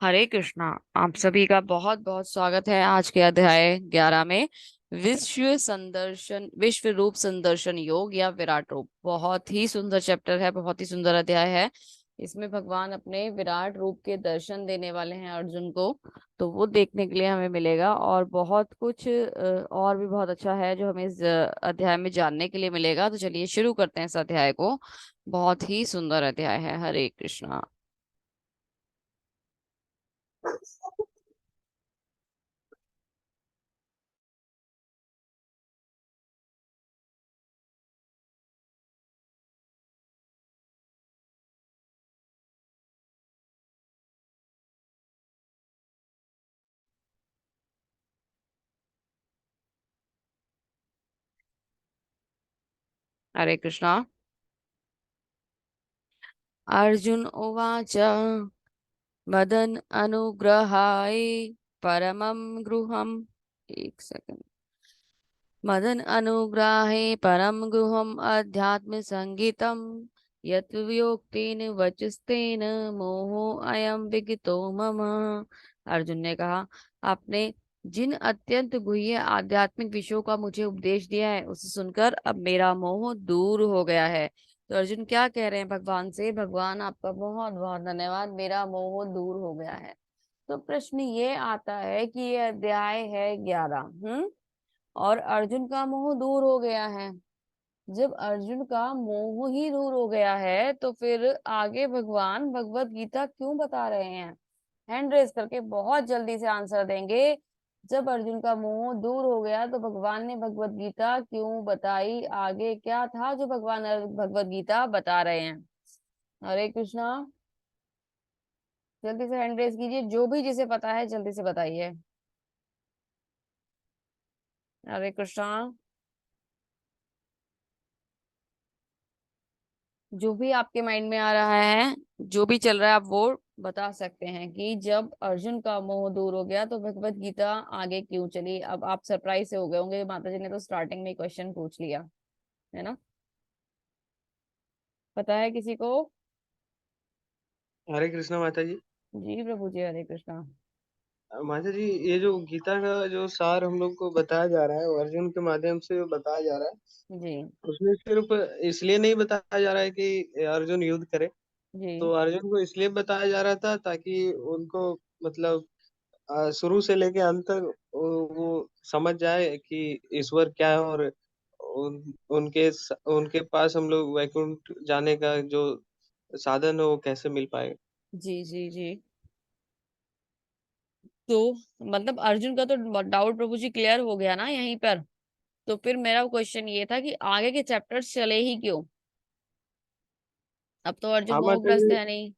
हरे कृष्णा। आप सभी का बहुत बहुत स्वागत है आज के अध्याय 11 में। विश्व रूप संदर्शन योग या विराट रूप। बहुत ही सुंदर चैप्टर है, बहुत ही सुंदर अध्याय है। इसमें भगवान अपने विराट रूप के दर्शन देने वाले हैं अर्जुन को। तो वो देखने के लिए हमें मिलेगा, और बहुत कुछ और भी बहुत अच्छा है जो हमें इस अध्याय में जानने के लिए मिलेगा। तो चलिए शुरू करते हैं इस अध्याय को। बहुत ही सुंदर अध्याय है। हरे कृष्णा। हरे कृष्णा। अर्जुन उवाच मदन अनुग्रहाय परमं गृहम्। एक सेकंड। मदन अनुग्राहे परम गुहम अध्यात्म संगीतम यत् वियोक्तेन वचस्तेन मोहो अयम विगतो मम। अर्जुन ने कहा, आपने जिन अत्यंत गुह्य आध्यात्मिक विषयों का मुझे उपदेश दिया है उसे सुनकर अब मेरा मोह दूर हो गया है। तो अर्जुन क्या कह रहे हैं भगवान से? भगवान आपका बहुत बहुत धन्यवाद, मेरा मोह दूर हो गया है। तो प्रश्न ये आता है कि ये अध्याय है 11। और अर्जुन का मोह दूर हो गया है। जब अर्जुन का मोह ही दूर हो गया है तो फिर आगे भगवान भगवत गीता क्यों बता रहे हैं? हैंड रेस करके बहुत जल्दी से आंसर देंगे। जब अर्जुन का मोह दूर हो गया तो भगवान ने भगवत गीता क्यों बताई? आगे क्या था जो भगवान भगवत गीता बता रहे हैं? हरे कृष्णा। जल्दी से हैंड रेस कीजिए, जो भी जिसे पता है जल्दी से बताइए। हरे कृष्णा। जो भी आपके माइंड में आ रहा है, जो भी चल रहा है, आप वो बता सकते हैं कि जब अर्जुन का मोह दूर हो गया तो भगवत गीता आगे क्यों चली। अब आप सरप्राइज से हो गए होंगे, माता जी ने तो स्टार्टिंग में क्वेश्चन पूछ लिया है ना। पता है किसी को? हरे कृष्णा माता जी। जी प्रभु जी, हरे कृष्णा। माता जी, ये जो गीता का जो सार हम लोग को बताया जा रहा है, वो अर्जुन के माध्यम से जो बताया जा रहा है, जी। उसमें सिर्फ इसलिए नहीं बताया जा रहा है कि अर्जुन युद्ध करे। तो जी। अर्जुन को इसलिए बताया जा रहा था ताकि उनको मतलब शुरू से लेके अंत तक वो समझ जाए कि ईश्वर क्या है, और उनके पास हम लोग वैकुंठ जाने का जो साधन है वो कैसे मिल पाएगा। जी। जी। जी। तो मतलब अर्जुन का तो डाउट प्रभु जी क्लियर हो गया ना यहीं पर। तो फिर मेरा क्वेश्चन ये था कि आगे के चैप्टर्स चले ही क्यों? अब तो अर्जुन हाँ माता मोहग्रस्त जी। है नहीं।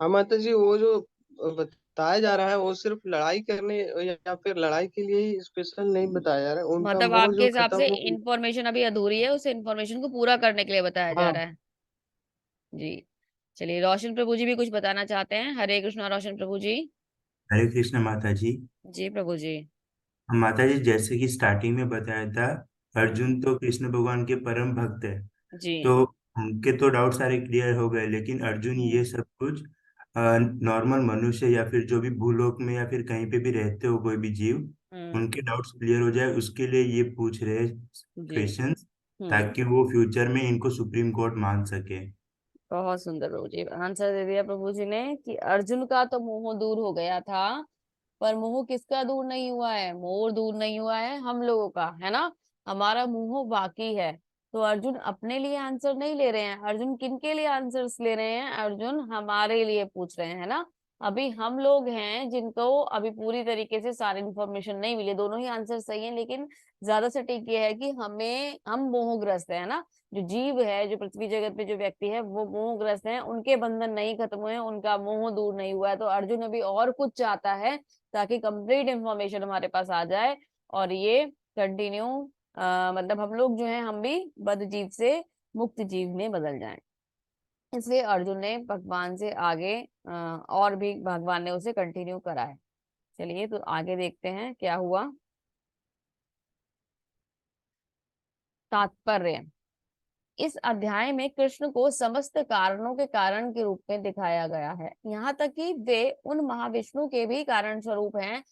हाँ माता जी, वो जो बताया जा रहा है वो सिर्फ लड़ाई करने या फिर लड़ाई के लिए ही स्पेशल नहीं बताया जा रहा है, उनका मतलब मोह आपके जो हिसाब खत्म से हो। इंफॉर्मेशन अभी अधूरी है, उस इंफॉर्मेशन को पूरा करने के लिए बताया जा हाँ। रहा है। जी। चलिए, रोशन प्रभु जी भी कुछ बताना चाहते हैं। हरे कृष्णा रोशन प्रभु जी। हरे कृष्ण माता जी। जी प्रभु जी। माता जी, जैसे कि स्टार्टिंग में बताया था, अर्जुन तो कृष्ण भगवान के परम भक्त है। जी। तो उनके तो डाउट सारे क्लियर हो गए, लेकिन अर्जुन ये हम्म। सब कुछ नॉर्मल मनुष्य या फिर जो भी भूलोक में या फिर कहीं पे भी रहते हो कोई भी जीव, हम्म। उनके डाउट्स क्लियर हो जाए उसके लिए ये पूछ रहे जी। क्वेश्चंस, हम्म। ताकि वो फ्यूचर में इनको सुप्रीम कोर्ट मान सके। बहुत सुंदर प्रभु जी, आंसर दे दिया प्रभु जी ने कि अर्जुन का तो मोह दूर हो गया था। पर मोह किसका दूर नहीं हुआ है? मोह दूर नहीं हुआ है हम लोगों का, है ना। हमारा मोह बाकी है। तो अर्जुन अपने लिए आंसर नहीं ले रहे हैं। अर्जुन किनके लिए आंसर्स ले रहे हैं? अर्जुन हमारे लिए पूछ रहे हैं, है ना। अभी हम लोग हैं जिनको अभी पूरी तरीके से सारी इन्फॉर्मेशन नहीं मिली। दोनों ही आंसर सही है, लेकिन ज्यादा सटीक ये है कि हम मोहग्रस्त है ना। जो जीव है, जो पृथ्वी जगत पे जो व्यक्ति है, वो मोहग्रस्त है। उनके बंधन नहीं खत्म हुए, उनका मोह दूर नहीं हुआ है। तो अर्जुन अभी और कुछ चाहता है ताकि कंप्लीट इंफॉर्मेशन हमारे पास आ जाए, और ये कंटिन्यू मतलब हम लोग जो है हम भी बद्ध जीव से मुक्त जीव में बदल जाएं। इसलिए अर्जुन ने भगवान से आगे और भी भगवान ने उसे कंटिन्यू करा है। चलिए तो आगे देखते हैं क्या हुआ। तात्पर्य। इस अध्याय में कृष्ण को समस्त कारणों के कारण के रूप में दिखाया गया है, यहाँ तक कि वे उन महाविष्णु के भी कारण स्वरूप हैं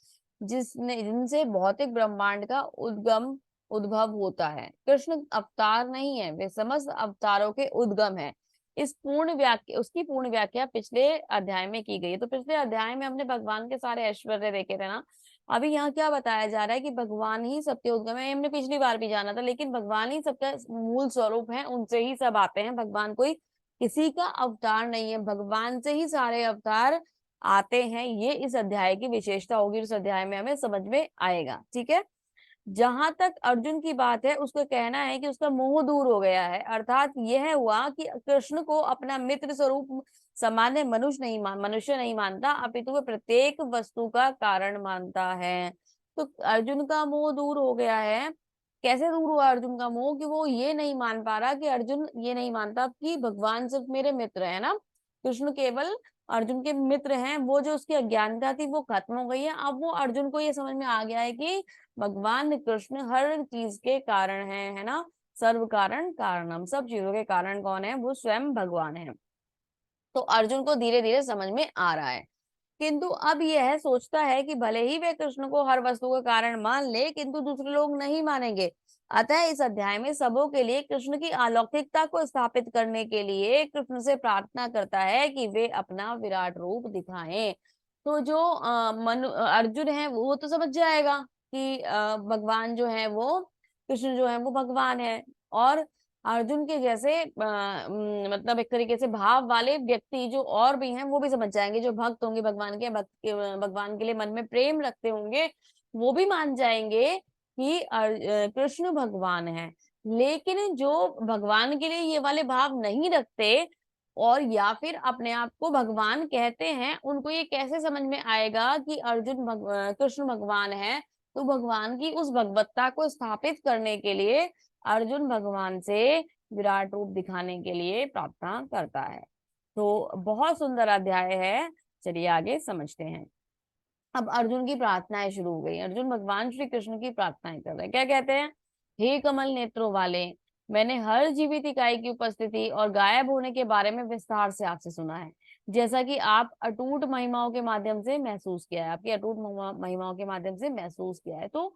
जिनसे भौतिक ब्रह्मांड का उद्भव होता है। कृष्ण अवतार नहीं है, वे समस्त अवतारों के उद्गम है। उसकी पूर्ण व्याख्या पिछले अध्याय में की गई है। तो पिछले अध्याय में हमने भगवान के सारे ऐश्वर्य देखे थे ना। अभी यहाँ क्या बताया जा रहा है कि भगवान ही सबके उद्गम है। हमने पिछली बार भी जाना था, लेकिन भगवान ही सबका मूल स्वरूप है, उनसे ही सब आते हैं। भगवान कोई किसी का अवतार नहीं है, भगवान से ही सारे अवतार आते हैं। ये इस अध्याय की विशेषता होगी, इस अध्याय में हमें समझ में आएगा। ठीक है, जहां तक अर्जुन की बात है, उसका कहना है कि उसका मोह दूर हो गया है। अर्थात यह हुआ कि कृष्ण को अपना मित्र स्वरूप सामान्य मनुष्य नहीं मानता, अपितु वह प्रत्येक वस्तु का कारण मानता है। तो अर्जुन का मोह दूर हो गया है। कैसे दूर हुआ अर्जुन का मोह? कि वो ये नहीं मान पा रहा, कि अर्जुन ये नहीं मानता कि भगवान सिर्फ मेरे मित्र है ना, कृष्ण केवल अर्जुन के मित्र हैं। वो जो उसकी अज्ञानता थी वो खत्म हो गई है। अब वो अर्जुन को ये समझ में आ गया है कि भगवान कृष्ण हर चीज के कारण है ना। सर्व कारण कारणम, सब चीजों के कारण कौन है? वो स्वयं भगवान है। तो अर्जुन को धीरे धीरे समझ में आ रहा है, किंतु अब यह सोचता है कि भले ही वे कृष्ण को हर वस्तु का कारण मान ले, किंतु दूसरे लोग नहीं मानेंगे। अतः इस अध्याय में सबों के लिए कृष्ण की अलौकिकता को स्थापित करने के लिए कृष्ण से प्रार्थना करता है कि वे अपना विराट रूप दिखाएं। तो जो अर्जुन है वो तो समझ जाएगा कि भगवान जो है वो, कृष्ण जो है वो भगवान है। और अर्जुन के जैसे मतलब एक तरीके से भाव वाले व्यक्ति जो और भी हैं वो भी समझ जाएंगे, जो भक्त होंगे भगवान के, भगवान के लिए मन में प्रेम रखते होंगे, वो भी मान जाएंगे कि कृष्ण भगवान है। लेकिन जो भगवान के लिए ये वाले भाव नहीं रखते और या फिर अपने आप को भगवान कहते हैं, उनको ये कैसे समझ में आएगा कि कृष्ण भगवान है? तो भगवान की उस भगवत्ता को स्थापित करने के लिए अर्जुन भगवान से विराट रूप दिखाने के लिए प्रार्थना करता है। तो बहुत सुंदर अध्याय है, चलिए आगे समझते हैं। अब अर्जुन की प्रार्थनाएं शुरू हो गई। अर्जुन भगवान श्री कृष्ण की प्रार्थनाएं कर रहे हैं। क्या कहते हैं? हे कमल नेत्रों वाले, मैंने हर जीवित इकाई की उपस्थिति और गायब होने के बारे में विस्तार से आपसे सुना है, जैसा कि आप अटूट महिमाओं के माध्यम से महसूस किया है, आपकी अटूट महिमाओं के माध्यम से महसूस किया है। तो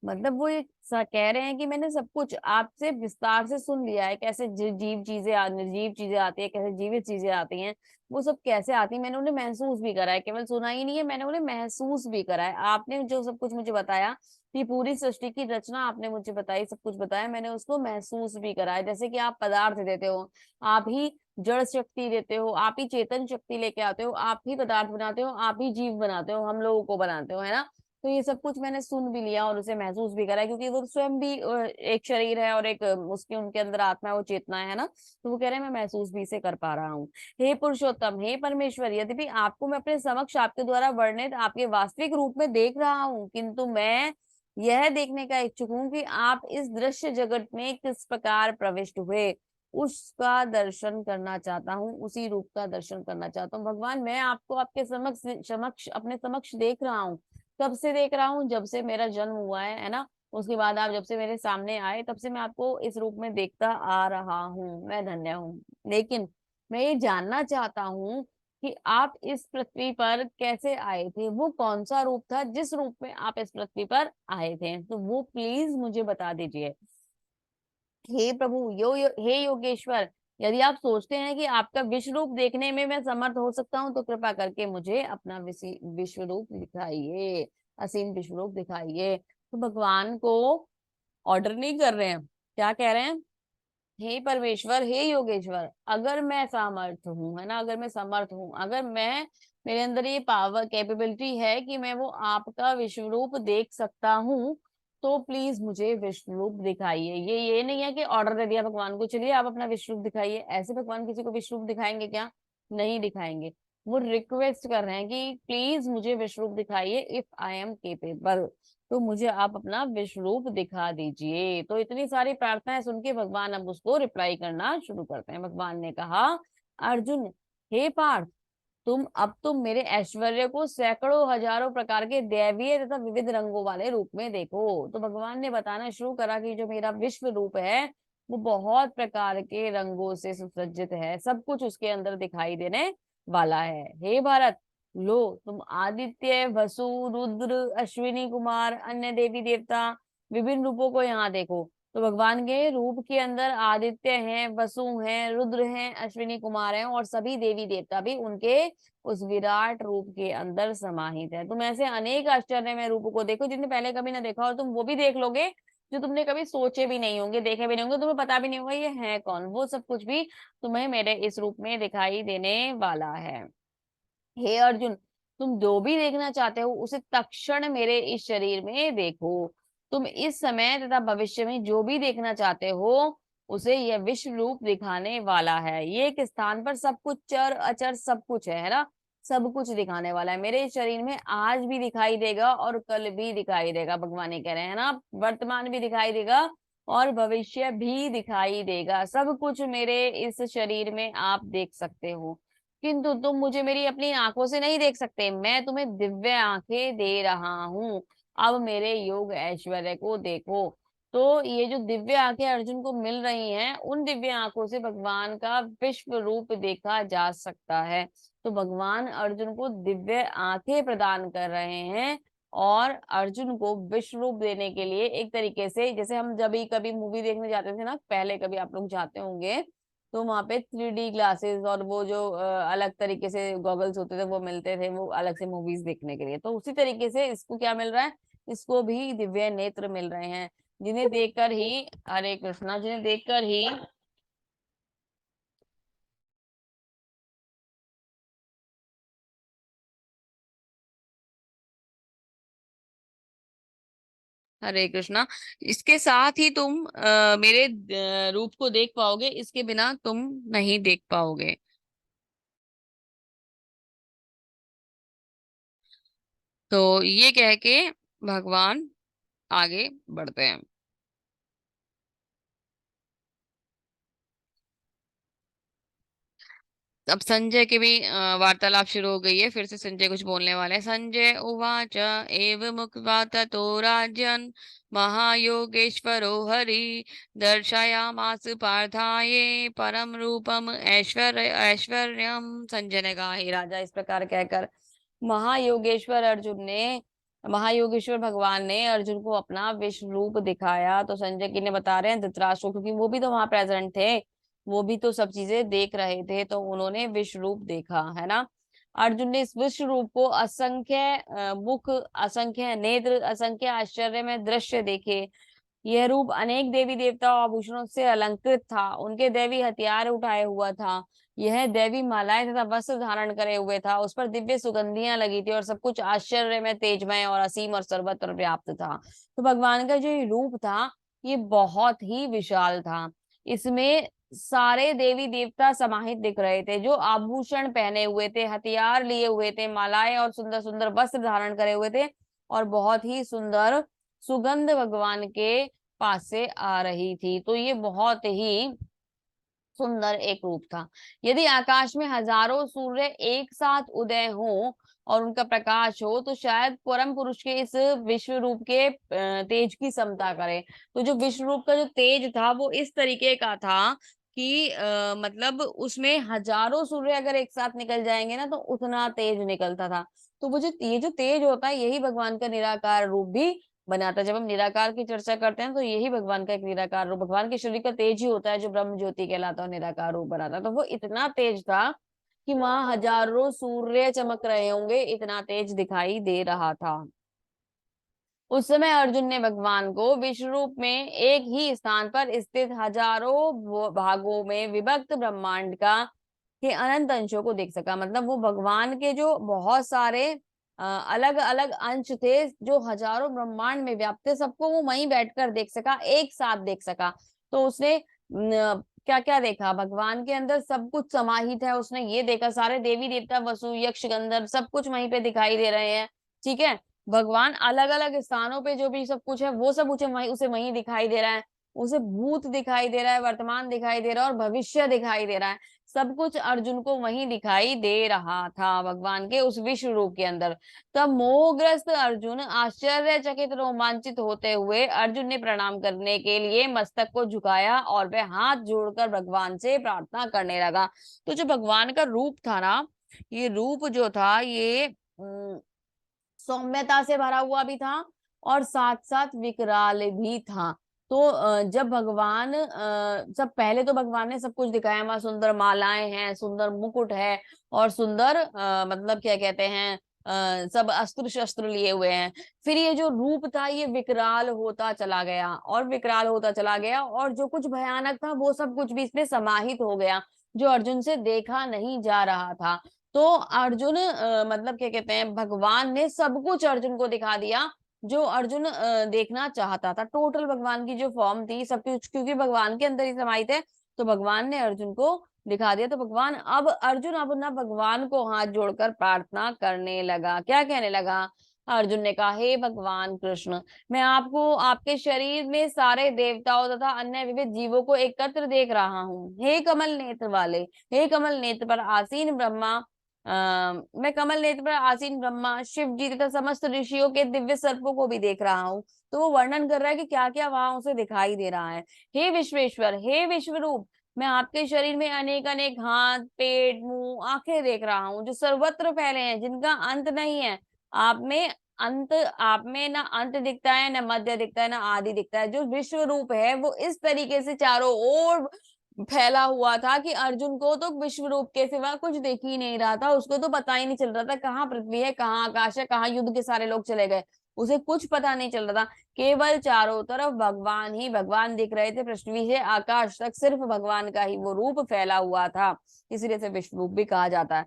मतलब वो ये कह रहे हैं कि मैंने सब कुछ आपसे विस्तार से सुन लिया है, कैसे जीव चीजें निर्जीव चीजें आती है, कैसे जीवित चीजें आती हैं, वो सब कैसे आती है, मैंने उन्हें महसूस भी करा है। केवल सुना ही नहीं है, मैंने उन्हें महसूस भी करा है। आपने जो सब कुछ मुझे बताया, कि पूरी सृष्टि की रचना आपने मुझे बताई, सब कुछ बताया, मैंने उसको महसूस भी करा है। जैसे कि आप पदार्थ देते हो, आप ही जड़ शक्ति देते हो, आप ही चेतन शक्ति लेके आते हो, आप ही पदार्थ बनाते हो, आप ही जीव बनाते हो, हम लोगों को बनाते हो, है ना। तो ये सब कुछ मैंने सुन भी लिया और उसे महसूस भी करा है, क्योंकि वो स्वयं भी एक शरीर है और एक उसके उनके अंदर आत्मा है, वो चेतना है ना। तो वो कह रहे हैं मैं महसूस भी इसे कर पा रहा हूँ। हे पुरुषोत्तम, हे परमेश्वर, यद्यपि आपको मैं अपने समक्ष आपके द्वारा वर्णित आपके वास्तविक रूप में देख रहा हूँ, किंतु मैं यह देखने का इच्छुक हूँ कि आप इस दृश्य जगत में किस प्रकार प्रविष्ट हुए, उसका दर्शन करना चाहता हूँ, उसी रूप का दर्शन करना चाहता हूँ। भगवान, मैं आपको आपके समक्ष अपने समक्ष देख रहा हूँ। कब से देख रहा हूँ? जब से मेरा जन्म हुआ है ना। उसके बाद आप जब से मेरे सामने आए, तब से मैं आपको इस रूप में देखता आ रहा हूँ। मैं धन्य हूँ। लेकिन मैं ये जानना चाहता हूँ कि आप इस पृथ्वी पर कैसे आए थे, वो कौन सा रूप था जिस रूप में आप इस पृथ्वी पर आए थे, तो वो प्लीज मुझे बता दीजिए। हे प्रभु, हे योगेश्वर, यदि आप सोचते हैं कि आपका विश्व रूप देखने में मैं समर्थ हो सकता हूँ, तो कृपा करके मुझे अपना विश्व रूप दिखाइए, असीम विश्व रूप दिखाइए। तो भगवान को ऑर्डर नहीं कर रहे हैं, क्या कह रहे हैं? हे परमेश्वर, हे योगेश्वर, अगर मैं सामर्थ हूँ, है ना, अगर मैं समर्थ हूँ, अगर मैं, मेरे अंदर ये पावर कैपेबिलिटी है कि मैं वो आपका विश्व रूप देख सकता हूँ, तो प्लीज मुझे विश्व रूप दिखाइए। ये नहीं है कि ऑर्डर दे दिया भगवान को, चलिए आप अपना विश्व रूप दिखाइए। ऐसे भगवान किसी को विश्व रूप दिखाएंगे क्या? नहीं दिखाएंगे। वो रिक्वेस्ट कर रहे हैं कि प्लीज मुझे विश्व रूप दिखाइए, इफ आई एम केपेबल, तो मुझे आप अपना विश्व रूप दिखा दीजिए। तो इतनी सारी प्रार्थनाएं सुन के भगवान अब उसको रिप्लाई करना शुरू करते हैं। भगवान ने कहा, अर्जुन, हे पार्थ, तुम मेरे ऐश्वर्य को सैकड़ों हजारों प्रकार के दैवीय तथा विविध रंगों वाले रूप में देखो। तो भगवान ने बताना शुरू करा कि जो मेरा विश्व रूप है वो बहुत प्रकार के रंगों से सुसज्जित है, सब कुछ उसके अंदर दिखाई देने वाला है। हे भारत, लो तुम आदित्य, वसु, रुद्र, अश्विनी कुमार, अन्य देवी देवता विभिन्न रूपों को यहाँ देखो। तो भगवान के रूप के अंदर आदित्य हैं, वसु हैं, रुद्र हैं, अश्विनी कुमार हैं और सभी देवी देवता भी उनके उस विराट रूप के अंदर समाहित है। तुम ऐसे अनेक आश्चर्यमय रूप को देखो जिन्हें पहले कभी ना देखा, और तुम वो भी देख लोगे जो तुमने कभी सोचे भी नहीं होंगे, देखे भी नहीं होंगे, तुम्हें पता भी नहीं होगा ये है कौन। वो सब कुछ भी तुम्हें मेरे इस रूप में दिखाई देने वाला है। हे अर्जुन, तुम जो भी देखना चाहते हो उसे तत्क्षण मेरे इस शरीर में देखो। तुम इस समय तथा भविष्य में जो भी देखना चाहते हो उसे यह विश्व रूप दिखाने वाला है। ये एक स्थान पर सब कुछ चर अचर सब कुछ है ना, सब कुछ दिखाने वाला है। मेरे इस शरीर में आज भी दिखाई देगा और कल भी दिखाई देगा, भगवान ये कह रहे हैं ना। वर्तमान भी दिखाई देगा और भविष्य भी दिखाई देगा, सब कुछ मेरे इस शरीर में आप देख सकते हो। किंतु तुम मुझे मेरी अपनी आंखों से नहीं देख सकते, मैं तुम्हें दिव्य आंखें दे रहा हूँ। अब मेरे योग ऐश्वर्य को देखो। तो ये जो दिव्य आंखें अर्जुन को मिल रही हैं, उन दिव्य आंखों से भगवान का विश्व रूप देखा जा सकता है। तो भगवान अर्जुन को दिव्य आंखें प्रदान कर रहे हैं और अर्जुन को विश्व रूप देने के लिए एक तरीके से, जैसे हम जब भी कभी मूवी देखने जाते थे ना, पहले कभी आप लोग जाते होंगे, तो वहां पे 3D ग्लासेस और वो जो अलग तरीके से गॉगल्स होते थे वो मिलते थे, वो अलग से मूवीज देखने के लिए। तो उसी तरीके से इसको क्या मिल रहा है, इसको भी दिव्य नेत्र मिल रहे हैं, जिन्हें देखकर ही, हरे कृष्णा, जिन्हें देखकर ही हरे कृष्णा, इसके साथ ही तुम मेरे रूप को देख पाओगे, इसके बिना तुम नहीं देख पाओगे। तो ये कह के भगवान आगे बढ़ते हैं। अब संजय की भी वार्तालाप शुरू हो गई है, फिर से संजय कुछ बोलने वाले हैं। संजय उवाच एव मुक्त्वा ततो राजन् महायोगेश्वरो हरि दर्शयामास पार्थाये परम रूपम ऐश्वर्यम। संजय ने कहा, हे राजा, इस प्रकार कहकर महायोगेश्वर अर्जुन ने, महायोगेश्वर भगवान ने अर्जुन को अपना विश्व रूप दिखाया। तो संजय की ने बता रहे हैं धृतराष्ट्र, क्योंकि वो भी तो वहां प्रेजेंट थे, वो भी तो सब चीजें देख रहे थे, तो उन्होंने विश्व रूप देखा है ना। अर्जुन ने इस विश्व रूप को असंख्य मुख, असंख्य नेत्र, असंख्य आश्चर्य में दृश्य देखे। यह रूप अनेक देवी देवता और आभूषणों से अलंकृत था, उनके दैवी हथियार उठाए हुआ था, यह दैवी मालाएं तथा वस्त्र धारण करे हुए था, उस पर दिव्य सुगंधियां लगी थी और सब कुछ आश्चर्य में तेजमय और असीम और सर्वत्र व्याप्त था। तो भगवान का जो ये रूप था ये बहुत ही विशाल था। इसमें सारे देवी देवता समाहित दिख रहे थे, जो आभूषण पहने हुए थे, हथियार लिए हुए थे, मालाएं और सुंदर सुंदर वस्त्र धारण करे हुए थे, और बहुत ही सुंदर सुगंध भगवान के पास से आ रही थी। तो ये बहुत ही सुंदर एक रूप था। यदि आकाश में हजारों सूर्य एक साथ उदय हो और उनका प्रकाश हो तो शायद परम पुरुष के इस विश्व रूप के तेज की समता करे। तो जो विश्व रूप का जो तेज था वो इस तरीके का था कि मतलब उसमें हजारों सूर्य अगर एक साथ निकल जाएंगे ना तो उतना तेज निकलता था। तो वो जो ये जो तेज होता है यही भगवान का निराकार रूप भी बनाता है। जब हम निराकार की चर्चा करते हैं तो यही भगवान का एक निराकार रूप, भगवान के शरीर का तेज ही होता है जो ब्रह्म ज्योति कहलाता है, निराकार रूप बनाता है। तो वो इतना तेज था कि वहां हजारों सूर्य चमक रहे होंगे, इतना तेज दिखाई दे रहा था। उस समय अर्जुन ने भगवान को विश्व रूप में एक ही स्थान पर स्थित हजारों भागों में विभक्त ब्रह्मांड का के अनंत अंशों को देख सका। मतलब वो भगवान के जो बहुत सारे अलग अलग अंश थे जो हजारों ब्रह्मांड में व्याप्त थे, सबको वो वहीं बैठकर देख सका, एक साथ देख सका। तो उसने क्या क्या देखा, भगवान के अंदर सब कुछ समाहित है, उसने ये देखा सारे देवी देवता, वसु, यक्ष, गंधर्व सब कुछ वहीं पे दिखाई दे रहे हैं। ठीक है, भगवान अलग अलग स्थानों पे जो भी सब कुछ है वो सब उसे वहीं दिखाई दे रहा है। उसे भूत दिखाई दे रहा है, वर्तमान दिखाई दे रहा है और भविष्य दिखाई दे रहा है। सब कुछ अर्जुन को वहीं दिखाई दे रहा था, भगवान के उस विश्व रूप के अंदर। तब मोहग्रस्त अर्जुन आश्चर्यचकित रोमांचित होते हुए अर्जुन ने प्रणाम करने के लिए मस्तक को झुकाया और वह हाथ जोड़कर भगवान से प्रार्थना करने लगा। तो जो भगवान का रूप था ना, ये रूप जो था ये सौम्यता से भरा हुआ भी था और साथ साथ विकराल भी था। तो जब भगवान सब पहले तो भगवान ने सब कुछ दिखाया, वहां सुंदर मालाएं हैं, सुंदर मुकुट है और सुंदर मतलब क्या कहते हैं सब अस्त्र शस्त्र लिए हुए हैं। फिर ये जो रूप था ये विकराल होता चला गया और विकराल होता चला गया, और जो कुछ भयानक था वो सब कुछ भी इसमें समाहित हो गया, जो अर्जुन से देखा नहीं जा रहा था। तो अर्जुन मतलब क्या कहते हैं, भगवान ने सब कुछ अर्जुन को दिखा दिया जो अर्जुन देखना चाहता था। टोटल भगवान की जो फॉर्म थी सब कुछ, क्योंकि भगवान के अंदर ही समाहित है, तो भगवान ने अर्जुन को दिखा दिया। तो भगवान अब अर्जुन अब ना भगवान को हाथ जोड़कर प्रार्थना करने लगा। क्या कहने लगा? अर्जुन ने कहा, हे भगवान कृष्ण, मैं आपको आपके शरीर में सारे देवताओं तथा अन्य विविध जीवों को एकत्र देख रहा हूँ। हे कमल नेत्र वाले, हे कमल नेत्र पर आसीन ब्रह्मा, मैं कमल नेत्र पर आसीन ब्रह्मा, शिव जी तथा समस्त ऋषियों के दिव्य सर्पों को भी देख रहा हूँ। तो वो वर्णन कर रहा है कि क्या क्या वहां उसे दिखाई दे रहा है। हे विश्वेश्वर, हे विश्वरूप, मैं आपके शरीर में अनेक अनेक हाथ, पेट, मुंह, आंखें देख रहा हूँ जो सर्वत्र फैले हैं, जिनका अंत नहीं है। आप में ना अंत दिखता है, ना मध्य दिखता है, ना आदि दिखता है। जो विश्व रूप है वो इस तरीके से चारों ओर फैला हुआ था कि अर्जुन को तो विश्व रूप के सिवा कुछ दिख ही नहीं रहा था। उसको तो पता ही नहीं चल रहा था कहाँ पृथ्वी है, कहाँ आकाश है, कहाँ युद्ध के सारे लोग चले गए। उसे कुछ पता नहीं चल रहा था। केवल चारों तरफ भगवान ही भगवान दिख रहे थे। पृथ्वी से आकाश तक सिर्फ भगवान का ही वो रूप फैला हुआ था, इसलिए से विश्व रूप भी कहा जाता है।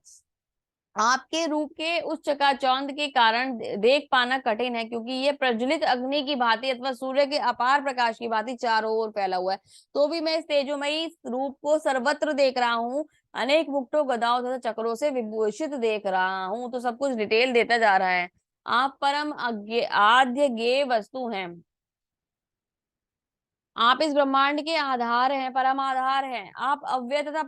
आपके रूप के उस चकाचौंध के कारण देख पाना कठिन है, क्योंकि ये प्रज्वलित अग्नि की भांति अथवा सूर्य के अपार प्रकाश की भांति चारों ओर फैला हुआ है। तो भी मैं इस तेजोमयी रूप को सर्वत्र देख रहा हूँ, अनेक मुक्टों, गदाओं तथा चक्रों से विभूषित देख रहा हूँ। तो सब कुछ डिटेल देता जा रहा है। आप परम आद्य ज्ञेय वस्तु हैं, आप इस ब्रह्मांड के आधार हैं, परम आधार हैं। आप अव्यय तथा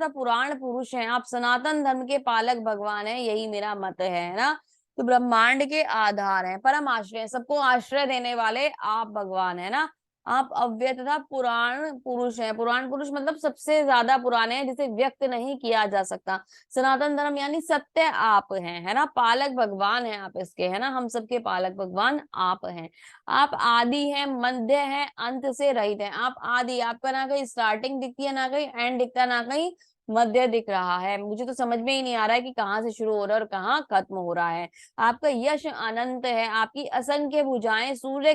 पुराण पुरुष हैं, आप सनातन धर्म के पालक भगवान हैं, यही मेरा मत है ना। तो ब्रह्मांड के आधार हैं, परम आश्रय हैं, सबको आश्रय देने वाले आप भगवान है ना। आप अव्यय तथा पुराण पुरुष हैं, पुराण पुरुष मतलब सबसे ज्यादा पुराने हैं, जिसे व्यक्त नहीं किया जा सकता। सनातन धर्म यानी सत्य आप हैं, है ना। पालक भगवान है आप इसके, है ना, हम सबके पालक भगवान आप हैं। आप आदि हैं, मध्य है, अंत से रहित है। आप आदि, आपका ना कहीं स्टार्टिंग दिखती है, ना कहीं एंड दिखता है, ना कहीं मध्य दिख रहा है। मुझे तो समझ में ही नहीं आ रहा है कि कहाँ से शुरू हो रहा है और कहाँ खत्म हो रहा है। आपका यश अनंत है, आपकी असंख्य भुजाएं, सूर्य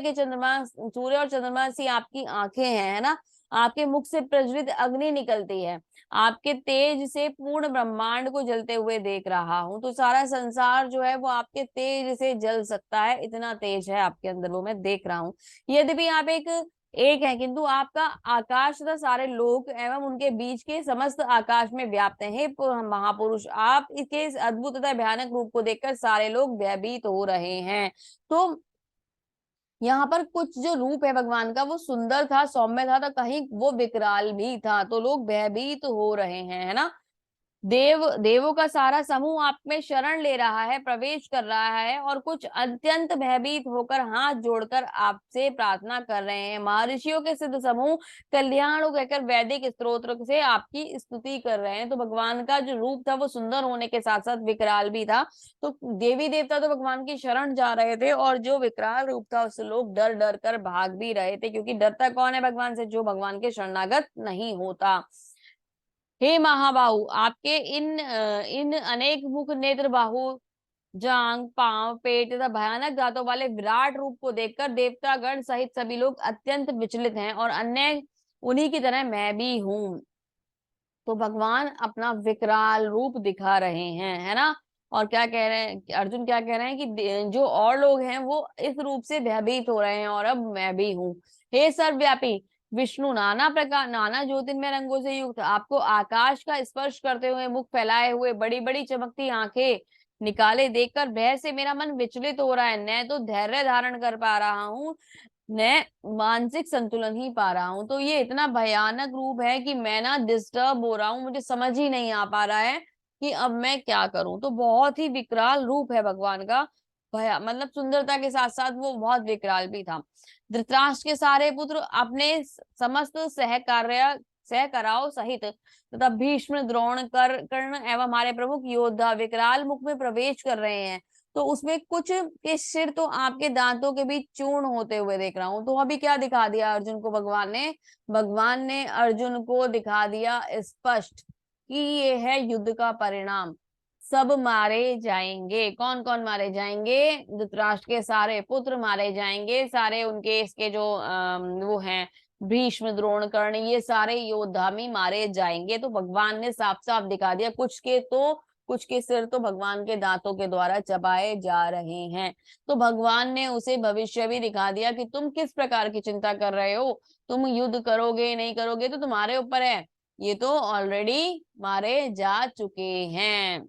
और चंद्रमा सी आपकी आंखें हैं, है ना। आपके मुख से प्रज्वलित अग्नि निकलती है, आपके तेज से पूर्ण ब्रह्मांड को जलते हुए देख रहा हूं। तो सारा संसार जो है वो आपके तेज से जल सकता है, इतना तेज है आपके अंदर, वो मैं देख रहा हूँ। यद्यपि आप एक है, किंतु आपका आकाश तथा सारे लोक एवं उनके बीच के समस्त आकाश में व्याप्त है। महापुरुष, आप इसके इस अद्भुत तथा भयानक रूप को देखकर सारे लोग भयभीत हो रहे हैं। तो यहाँ पर कुछ जो रूप है भगवान का वो सुंदर था, सौम्य था, तो कहीं वो विकराल भी था, तो लोग भयभीत हो रहे हैं, है ना। देवों का सारा समूह आप में शरण ले रहा है, प्रवेश कर रहा है, और कुछ अत्यंत भयभीत होकर हाथ जोड़कर आपसे प्रार्थना कर रहे हैं। महर्षियों के सिद्ध समूह कल्याण कहकर वैदिक स्तोत्र से आपकी स्तुति कर रहे हैं। तो भगवान का जो रूप था वो सुंदर होने के साथ साथ विकराल भी था। तो देवी देवता तो भगवान की शरण जा रहे थे, और जो विकराल रूप था उससे लोग डर डर कर भाग भी रहे थे, क्योंकि डरता कौन है भगवान से? जो भगवान के शरणागत नहीं होता। हे महाबाहु, आपके इन अनेक मुख, नेत्र, बाहु, जांग, पांव, पेट तथा भयानक दांतों वाले विराट रूप को देखकर देवतागण सहित सभी लोग अत्यंत विचलित हैं, और अन्य उन्हीं की तरह मैं भी हूं। तो भगवान अपना विकराल रूप दिखा रहे हैं, है ना। और क्या कह रहे हैं अर्जुन, क्या कह रहे हैं कि जो और लोग हैं वो इस रूप से भयभीत हो रहे हैं, और अब मैं भी हूँ। हे सर्वव्यापी विष्णु, नाना प्रकार नाना ज्योतिर्मय रंगों से युक्त, आपको आकाश का स्पर्श करते हुए, मुख फैलाए हुए, बड़ी बड़ी चमकती आंखें निकाले देखकर भय से मेरा मन विचलित हो रहा है, न तो धैर्य धारण कर पा रहा हूँ, मैं मानसिक संतुलन ही पा रहा हूँ। तो ये इतना भयानक रूप है कि मैं ना डिस्टर्ब हो रहा हूँ, मुझे समझ ही नहीं आ पा रहा है कि अब मैं क्या करूं। तो बहुत ही विकराल रूप है भगवान का। भया मतलब सुंदरता के साथ साथ वो बहुत विकराल भी था। धृतराष्ट्र के सारे पुत्र अपने समस्त सहकराओ सहित तथा भीष्म, द्रोण, कर्ण एवं हमारे प्रमुख योद्धा विकराल मुख में प्रवेश कर रहे हैं। तो उसमें कुछ के सिर तो आपके दांतों के बीच चूर्ण होते हुए देख रहा हूं। तो अभी क्या दिखा दिया अर्जुन को भगवान ने अर्जुन को दिखा दिया स्पष्ट कि ये है युद्ध का परिणाम। सब मारे जाएंगे। कौन कौन मारे जाएंगे? धृतराष्ट्र के सारे पुत्र मारे जाएंगे, सारे उनके इसके जो वो हैं भीष्म, द्रोण, कर्ण, ये सारे योद्धा भी मारे जाएंगे। तो भगवान ने साफ साफ दिखा दिया। कुछ के सिर तो भगवान के दांतों के द्वारा चबाए जा रहे हैं। तो भगवान ने उसे भविष्य भी दिखा दिया कि तुम किस प्रकार की चिंता कर रहे हो। तुम युद्ध करोगे नहीं करोगे तो तुम्हारे ऊपर है, ये तो ऑलरेडी मारे जा चुके हैं,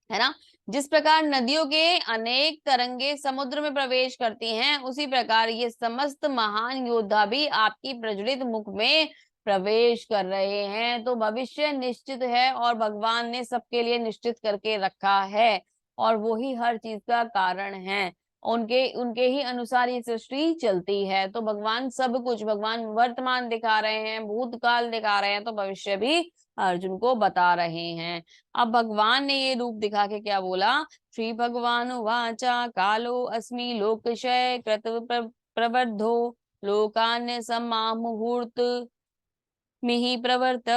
है ना। जिस प्रकार नदियों के अनेक तरंगे समुद्र में प्रवेश करती हैं, उसी प्रकार ये समस्त महान योद्धा भी आपकी प्रज्वलित मुख में प्रवेश कर रहे हैं। तो भविष्य निश्चित है और भगवान ने सबके लिए निश्चित करके रखा है, और वो ही हर चीज का कारण है। उनके उनके ही अनुसार ये सृष्टि चलती है। तो भगवान सब कुछ, भगवान वर्तमान दिखा रहे हैं, भूतकाल दिखा रहे हैं, तो भविष्य भी अर्जुन को बता रहे हैं। अब भगवान ने ये रूप दिखा के क्या बोला? श्री भगवान वाचा कालो अस्मि लोकक्षय कृत प्रवर्धो लोकान्य सम्मामुहूर्त मिहि प्रवर्त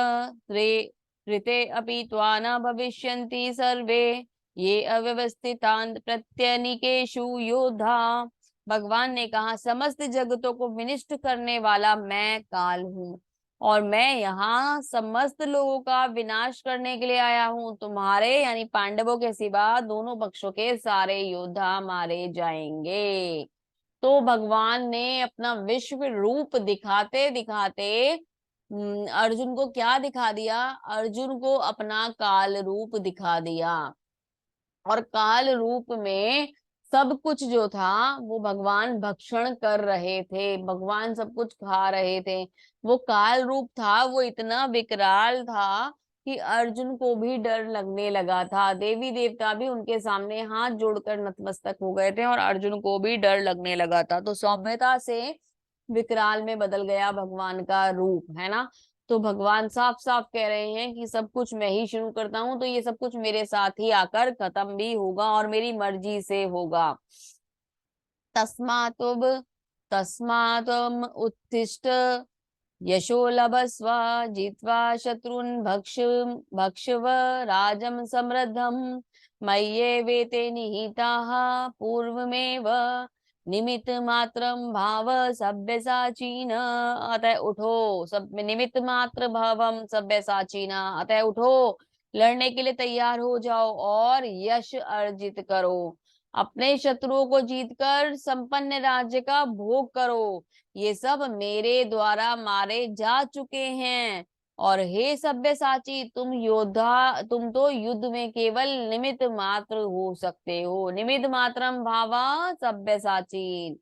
रे ऋते अपि त्वा न भविष्यन्ति सर्वे ये अव्यवस्थितान् प्रत्यनीकेषु योद्धा। भगवान ने कहा समस्त जगतों को विनिष्ट करने वाला मैं काल हूँ, और मैं यहाँ समस्त लोगों का विनाश करने के लिए आया हूँ। तुम्हारे यानी पांडवों के सिवा दोनों पक्षों के सारे योद्धा मारे जाएंगे। तो भगवान ने अपना विश्व रूप दिखाते दिखाते अर्जुन को क्या दिखा दिया? अर्जुन को अपना काल रूप दिखा दिया। और काल रूप में सब कुछ जो था वो भगवान भक्षण कर रहे थे, भगवान सब कुछ खा रहे थे। वो काल रूप था, वो इतना विकराल था कि अर्जुन को भी डर लगने लगा था। देवी देवता भी उनके सामने हाथ जोड़कर नतमस्तक हो गए थे और अर्जुन को भी डर लगने लगा था। तो सौम्यता से विकराल में बदल गया भगवान का रूप, है ना। तो भगवान साफ साफ कह रहे हैं कि सब कुछ मैं ही शुरू करता हूँ, तो ये सब कुछ मेरे साथ ही आकर खत्म भी होगा और मेरी मर्जी से होगा। तस्मातुब तस्मातम उत्तिष्ठ यशो लभस्व जित्वा शत्रुन् भक्षव राजं समृद्धम् मय्येवेते निहिताः पूर्वमेव निमित्त मात्रम भाव सव्यसाचीन अतः उठो। सब निमित्त मात्र भावम सव्यसाचीन अतः उठो, लड़ने के लिए तैयार हो जाओ और यश अर्जित करो। अपने शत्रुओं को जीतकर संपन्न राज्य का भोग करो। ये सब मेरे द्वारा मारे जा चुके हैं। और हे सब्यसाची, तुम तो युद्ध में केवल निमित्त मात्र हो सकते हो। निमित्त मात्रम भावा सब्यसाची।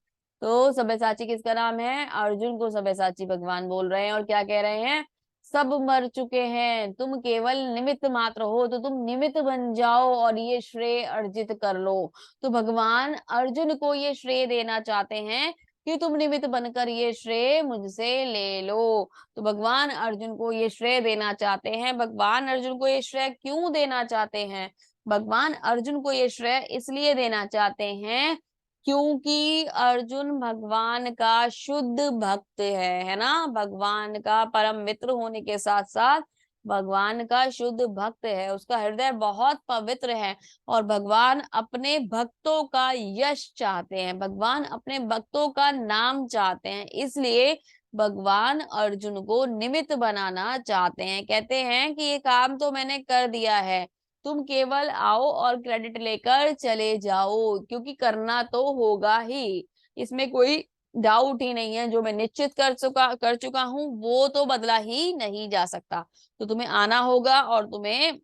तो सब्यसाची किसका नाम है? अर्जुन को सब्यसाची भगवान बोल रहे हैं और क्या कह रहे हैं? सब मर चुके हैं, तुम केवल निमित्त मात्र हो, तो तुम निमित्त बन जाओ और ये श्रेय अर्जित कर लो। तो भगवान अर्जुन को ये श्रेय देना चाहते हैं कि तुम निमित्त बनकर ये श्रेय मुझसे ले लो। तो भगवान अर्जुन को ये श्रेय देना चाहते हैं। भगवान अर्जुन को ये श्रेय क्यों देना चाहते हैं? भगवान अर्जुन को ये श्रेय इसलिए देना चाहते हैं क्योंकि अर्जुन भगवान का शुद्ध भक्त है ना। भगवान का परम मित्र होने के साथ साथ भगवान का शुद्ध भक्त है, उसका हृदय बहुत पवित्र है। और भगवान अपने भक्तों का यश चाहते हैं, भगवान अपने भक्तों का नाम चाहते हैं, इसलिए भगवान अर्जुन को निमित्त बनाना चाहते हैं। कहते हैं कि ये काम तो मैंने कर दिया है, तुम केवल आओ और क्रेडिट लेकर चले जाओ, क्योंकि करना तो होगा ही, इसमें कोई डाउट ही नहीं है। जो मैं निश्चित कर चुका हूं वो तो बदला ही नहीं जा सकता। तो तुम्हें आना होगा और तुम्हें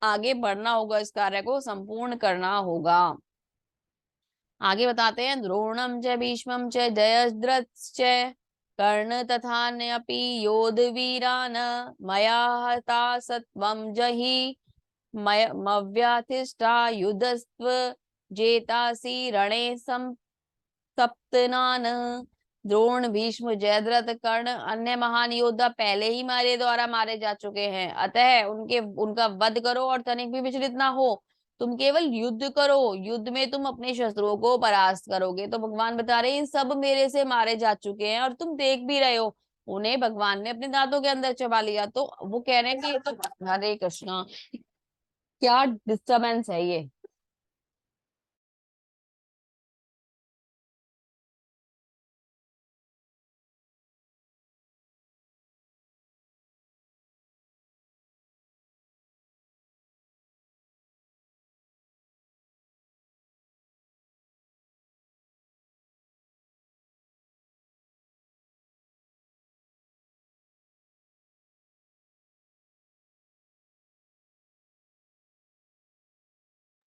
आगे बढ़ना होगा, इस कार्य को संपूर्ण करना होगा। आगे बताते हैं, द्रोणम च भीष्मम च जयद्रथश्च कर्ण तथान्यपि योधवीरान् मया हता सत्वं जहि मव्याथिष्ठा युधस्त्व जेतासि रणे सप्तनान। द्रोण, भीष्म, जयद्रथ, कर्ण अन्य महान योद्धा पहले ही मेरे द्वारा मारे जा चुके हैं, अतः उनका वध करो और तनिक भी विचलित ना हो। तुम केवल युद्ध करो, युद्ध में तुम अपने शत्रुओं को परास्त करोगे। तो भगवान बता रहे हैं सब मेरे से मारे जा चुके हैं और तुम देख भी रहे हो। उन्हें भगवान ने अपने दांतों के अंदर चबा लिया। तो वो कह रहे हैं कि ये तो हरे कृष्णा, क्या डिस्टरबेंस है ये।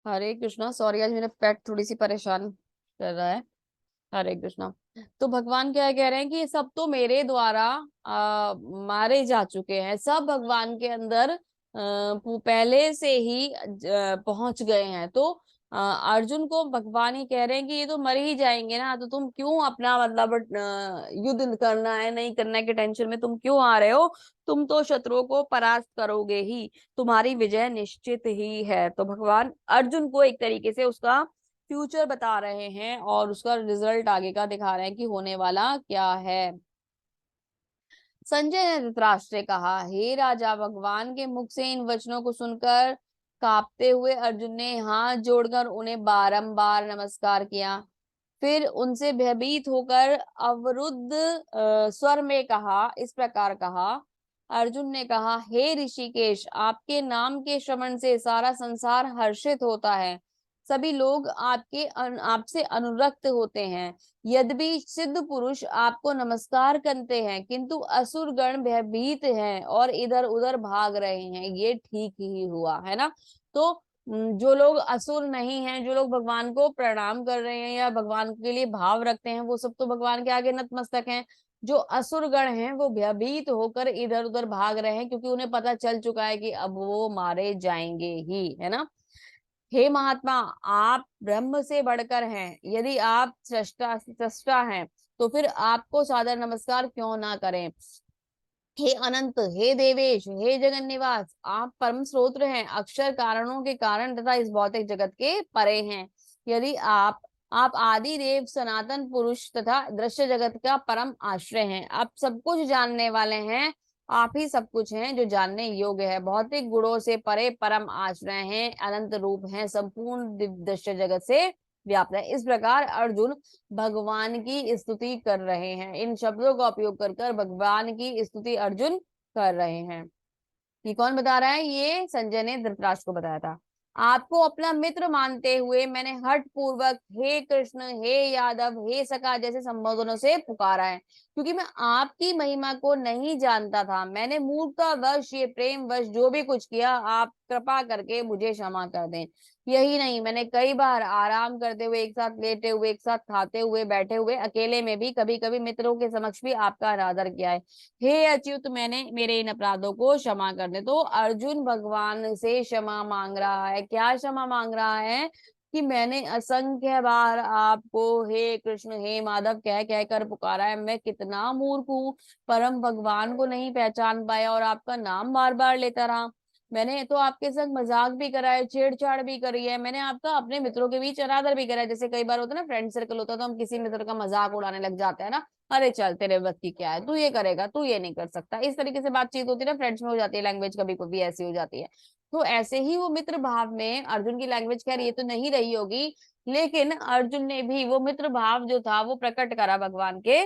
हरे कृष्णा, सॉरी आज मेरा पेट थोड़ी सी परेशान कर रहा है। हरे कृष्णा। तो भगवान क्या कह रहे हैं कि ये सब तो मेरे द्वारा मारे जा चुके हैं, सब भगवान के अंदर पहले से ही पहुंच गए हैं। तो अर्जुन को भगवान ही कह रहे हैं कि ये तो मर ही जाएंगे ना, तो तुम क्यों अपना मतलब युद्ध करना है नहीं करना है के टेंशन में तुम क्यों आ रहे हो। तुम तो शत्रुओं को परास्त करोगे ही, तुम्हारी विजय निश्चित ही है। तो भगवान अर्जुन को एक तरीके से उसका फ्यूचर बता रहे हैं और उसका रिजल्ट आगे का दिखा रहे हैं कि होने वाला क्या है। संजय ने धृतराष्ट्र से कहा, हे राजा, भगवान के मुख से इन वचनों को सुनकर कांपते हुए अर्जुन ने हाथ जोड़कर उन्हें बारंबार नमस्कार किया। फिर उनसे भयभीत होकर अवरुद्ध स्वर में कहा, इस प्रकार कहा। अर्जुन ने कहा, हे ऋषिकेश, आपके नाम के श्रवण से सारा संसार हर्षित होता है। सभी लोग आपसे अनुरक्त होते हैं। यद्यपि सिद्ध पुरुष आपको नमस्कार करते हैं, किंतु असुर गण भयभीत हैं और इधर उधर भाग रहे हैं। ये ठीक ही हुआ है ना। तो जो लोग असुर नहीं हैं, जो लोग भगवान को प्रणाम कर रहे हैं या भगवान के लिए भाव रखते हैं, वो सब तो भगवान के आगे नतमस्तक हैं। जो असुर गण हैं वो भयभीत होकर इधर उधर भाग रहे हैं, क्योंकि उन्हें पता चल चुका है कि अब वो मारे जाएंगे ही, है ना। हे महात्मा, आप ब्रह्म से बढ़कर हैं। यदि आप सृष्टा हैं तो फिर आपको सादर नमस्कार क्यों ना करें। हे अनंत, हे देवेश, हे जगन निवास, आप परम स्रोत हैं, अक्षर कारणों के कारण तथा इस भौतिक जगत के परे हैं। यदि आप आदि देव, सनातन पुरुष तथा दृश्य जगत का परम आश्रय हैं। आप सब कुछ जानने वाले हैं। आप ही सब कुछ हैं जो जानने योग्य है। भौतिक गुणों से परे परम आश्रय हैं, अनंत रूप हैं, संपूर्ण दृश्य जगत से व्याप्त है। इस प्रकार अर्जुन भगवान की स्तुति कर रहे हैं। इन शब्दों का उपयोग कर कर भगवान की स्तुति अर्जुन कर रहे हैं। ये कौन बता रहा है? ये संजय ने धृतराष्ट्र को बताया था। आपको अपना मित्र मानते हुए मैंने हठ पूर्वक हे कृष्ण, हे यादव, हे सखा जैसे संबोधनों से पुकारा है, क्योंकि मैं आपकी महिमा को नहीं जानता था। मैंने मूर्खतावश, ये प्रेमवश जो भी कुछ किया, आप कृपा करके मुझे क्षमा कर दें। यही नहीं, मैंने कई बार आराम करते हुए, एक साथ लेटे हुए, एक साथ खाते हुए, बैठे हुए, अकेले में भी, कभी कभी मित्रों के समक्ष भी आपका अनादर किया है। हे अच्युत, मैंने मेरे इन अपराधों को क्षमा कर दे। तो अर्जुन भगवान से क्षमा मांग रहा है। क्या क्षमा मांग रहा है? कि मैंने असंख्य बार आपको हे कृष्ण, हे माधव कह कह कर पुकारा है। मैं कितना मूर्ख हूँ, परम भगवान को नहीं पहचान पाया और आपका नाम बार बार लेता रहा। मैंने तो आपके संग मजाक भी करा है, छेड़छाड़ भी करी है, मैंने आपका अपने मित्रों के बीच अनादर भी करा है। जैसे कई बार होता है ना, फ्रेंड सर्कल होता है तो हम किसी मित्र का मजाक उड़ाने लग जाते हैं ना। अरे चल, तेरे बस की क्या है, तू ये करेगा, तू ये नहीं कर सकता, इस तरीके से बातचीत होती है ना, फ्रेंड्स में हो जाती है। लैंग्वेज कभी कभी ऐसी हो जाती है। तो ऐसे ही वो मित्र भाव में अर्जुन की लैंग्वेज, खैर ये तो नहीं रही होगी, लेकिन अर्जुन ने भी वो मित्र भाव जो था वो प्रकट करा भगवान के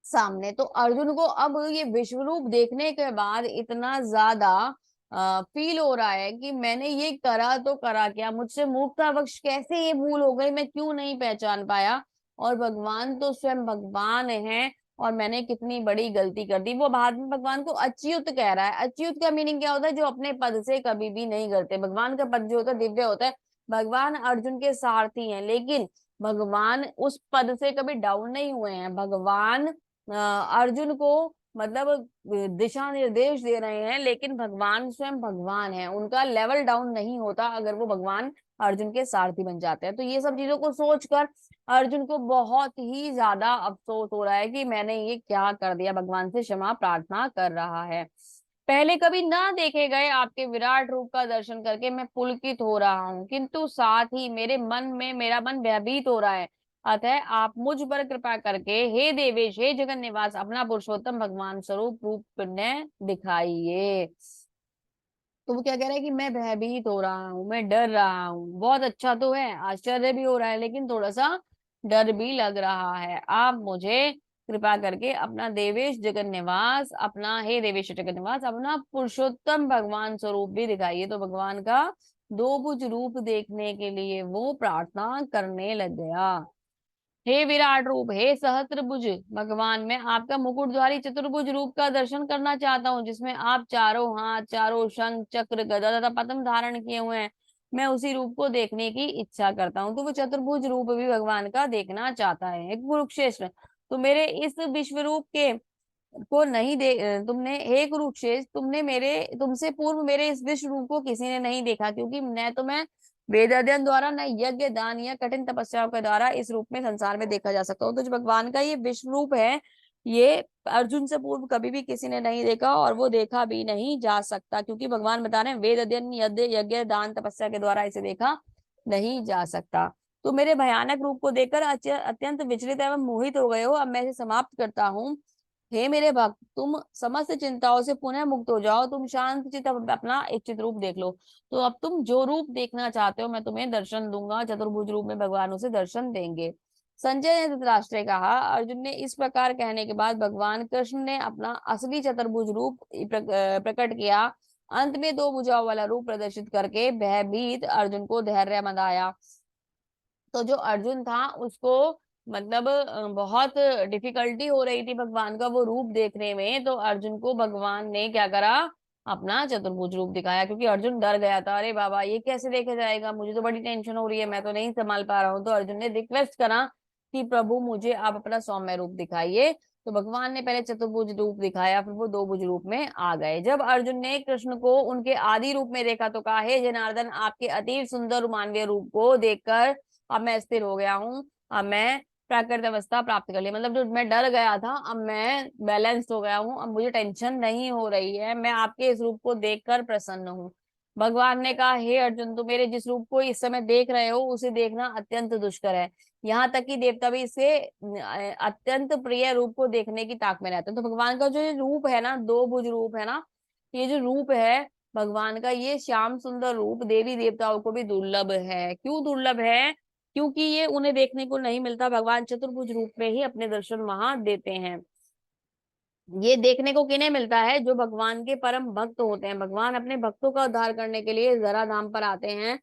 सामने। तो अर्जुन को अब ये विश्व रूप देखने के बाद इतना ज्यादा फील हो रहा है कि मैंने ये करा तो करा क्या, मुझसे मूर्खतावश कैसे ये भूल हो गई, मैं क्यों नहीं पहचान पाया, और भगवान तो स्वयं भगवान है और मैंने कितनी बड़ी गलती कर दी। वो बाद में भगवान को अच्युत कह रहा है। अच्युत का मीनिंग क्या होता है? जो अपने पद से कभी भी नहीं करते। भगवान का पद जो होता है दिव्य होता है। भगवान अर्जुन के सारथी हैं, लेकिन भगवान उस पद से कभी डाउन नहीं हुए हैं। भगवान अर्जुन को मतलब दिशा निर्देश दे रहे हैं, लेकिन भगवान स्वयं भगवान है, उनका लेवल डाउन नहीं होता अगर वो भगवान अर्जुन के सारथी बन जाते हैं। तो ये सब चीजों को सोचकर अर्जुन को बहुत ही ज्यादा अफसोस हो रहा है कि मैंने ये क्या कर दिया, भगवान से क्षमा प्रार्थना कर रहा है। पहले कभी ना देखे गए आपके विराट रूप का दर्शन करके मैं पुलकित हो रहा हूँ, किंतु साथ ही मेरा मन भयभीत हो रहा है। अतः आप मुझ पर कृपा करके हे देवेश, हे जगन निवास, अपना पुरुषोत्तम भगवान स्वरूप रूप पुण्य दिखाइए। तो वो क्या कह रहा है कि मैं भयभीत हो रहा हूँ, मैं डर रहा हूँ। बहुत अच्छा तो है, आश्चर्य भी हो रहा है, लेकिन थोड़ा सा डर भी लग रहा है। आप मुझे कृपा करके अपना देवेश जगन निवास, अपना हे देवेश जगन निवास, अपना पुरुषोत्तम भगवान स्वरूप भी दिखाइए। तो भगवान का दो भुज रूप देखने के लिए वो प्रार्थना करने लग गया। हे विराट रूप, हे सहस्त्रभुज भगवान, मैं आपका मुकुटधारी चतुर्भुज रूप का दर्शन करना चाहता हूँ, जिसमें आप चारों हाथ, चारों शंख, चक्र, गदा तथा पद्म धारण किए हुए हैं। मैं उसी रूप को देखने की इच्छा करता हूँ। तो वो चतुर्भुज रूप भी भगवान का देखना चाहता है। एक कुरुक्षेत्र, तो मेरे इस विश्व रूप के को नहीं दे तुमने, हे कुरुक्षेत्र, तुमसे पूर्व मेरे इस विश्व रूप को किसी ने नहीं देखा, क्योंकि मैं वेद अध्ययन द्वारा, न यज्ञ दान या कठिन तपस्याओं के द्वारा इस रूप में संसार में देखा जा सकता हो। तो जो भगवान का ये विश्व रूप है, ये अर्जुन से पूर्व कभी भी किसी ने नहीं देखा और वो देखा भी नहीं जा सकता, क्योंकि भगवान बता रहे हैं वेद अध्ययन, यज्ञ दान तपस्या के द्वारा इसे देखा नहीं जा सकता। तो मेरे भयानक रूप को देखकर अत्यंत विचलित एवं मोहित हो गए हो। अब मैं इसे समाप्त करता हूँ। हे मेरे भक्त, तुम समस्त चिंताओं से पुनः मुक्त हो जाओ, तुम शांत चित अपना इच्छित रूप देख लो। तो अब तुम जो रूप देखना चाहते हो मैं तुम्हें दर्शन दूंगा। चतुर्भुज रूप में भगवान उसे दर्शन देंगे। संजय ने धृतराष्ट्र से कहा। अर्जुन ने इस प्रकार कहने के बाद भगवान कृष्ण ने अपना असली चतुर्भुज रूप प्रकट किया। अंत में दो भुजाओं वाला रूप प्रदर्शित करके भयभीत अर्जुन को धैर्य बंधाया। तो जो अर्जुन था उसको मतलब बहुत डिफिकल्टी हो रही थी भगवान का वो रूप देखने में। तो अर्जुन को भगवान ने क्या करा, अपना चतुर्भुज रूप दिखाया, क्योंकि अर्जुन डर गया था। अरे बाबा, ये कैसे देखा जाएगा, मुझे तो बड़ी टेंशन हो रही है, मैं तो नहीं संभाल पा रहा हूँ। तो अर्जुन ने रिक्वेस्ट करा कि प्रभु मुझे आप अपना सौम्य रूप दिखाइए। तो भगवान ने पहले चतुर्भुज रूप दिखाया, फिर वो दो भुज रूप में आ गए। जब अर्जुन ने कृष्ण को उनके आदि रूप में देखा तो कहा, हे जनार्दन, आपके अति सुंदर मानवीय रूप को देखकर अब मैं स्थिर हो गया हूँ। अब मैं प्राकृत अवस्था प्राप्त कर ली, मतलब जो मैं डर गया था अब मैं बैलेंस हो गया हूँ, अब मुझे टेंशन नहीं हो रही है, मैं आपके इस रूप को देखकर प्रसन्न हूँ। भगवान ने कहा, हे अर्जुन, तुम मेरे जिस रूप को इस समय देख रहे हो उसे देखना अत्यंत दुष्कर है। यहाँ तक कि देवता भी इसे अत्यंत प्रिय रूप को देखने की ताक में रहते हैं। तो भगवान का जो ये रूप है ना, दो भुज रूप है ना, ये जो रूप है भगवान का, ये श्याम सुंदर रूप देवी देवताओं को भी दुर्लभ है। क्यों दुर्लभ है? क्योंकि ये उन्हें देखने को नहीं मिलता। भगवान चतुर्भुज रूप में ही अपने दर्शन वहां देते हैं। ये देखने को किन्हें मिलता है? जो भगवान के परम भक्त होते हैं। भगवान अपने भक्तों का उद्धार करने के लिए जरा धाम पर आते हैं।